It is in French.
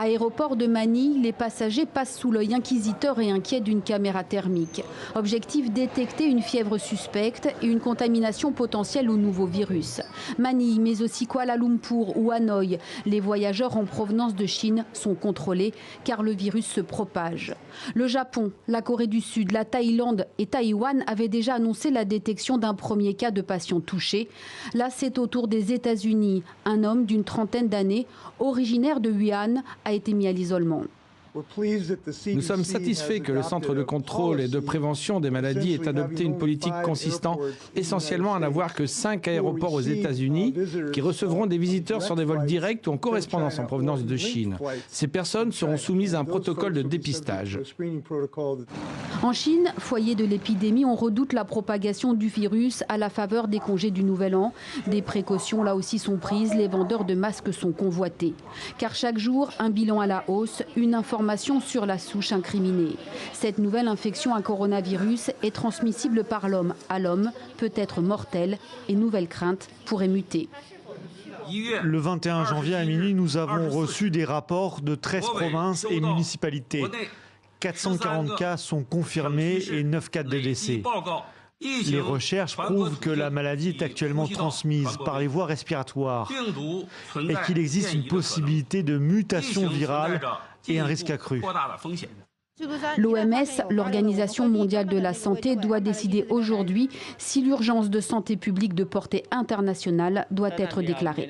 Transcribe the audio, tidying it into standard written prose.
Aéroport de Manille, les passagers passent sous l'œil inquisiteur et inquiet d'une caméra thermique. Objectif, détecter une fièvre suspecte et une contamination potentielle au nouveau virus. Manille, mais aussi Kuala Lumpur ou Hanoï, les voyageurs en provenance de Chine sont contrôlés car le virus se propage. Le Japon, la Corée du Sud, la Thaïlande et Taïwan avaient déjà annoncé la détection d'un premier cas de patient touché. Là, c'est au tour des États-Unis. Un homme d'une trentaine d'années, originaire de Wuhan, a été mis à l'isolement. Nous sommes satisfaits que le Centre de contrôle et de prévention des maladies ait adopté une politique consistant essentiellement à n'avoir que 5 aéroports aux États-Unis qui recevront des visiteurs sur des vols directs ou en correspondance en provenance de Chine. Ces personnes seront soumises à un protocole de dépistage. En Chine, foyer de l'épidémie, on redoute la propagation du virus à la faveur des congés du Nouvel An. Des précautions là aussi sont prises, les vendeurs de masques sont convoités. Car chaque jour, un bilan à la hausse, une information sur la souche incriminée. Cette nouvelle infection à coronavirus est transmissible par l'homme à l'homme, peut être mortelle et nouvelle crainte pourrait muter. Le 21 janvier à minuit, nous avons reçu des rapports de 13 provinces et municipalités. 440 cas sont confirmés et 9 cas de décès. Les recherches prouvent que la maladie est actuellement transmise par les voies respiratoires et qu'il existe une possibilité de mutation virale et un risque accru. L'OMS, l'Organisation mondiale de la santé, doit décider aujourd'hui si l'urgence de santé publique de portée internationale doit être déclarée.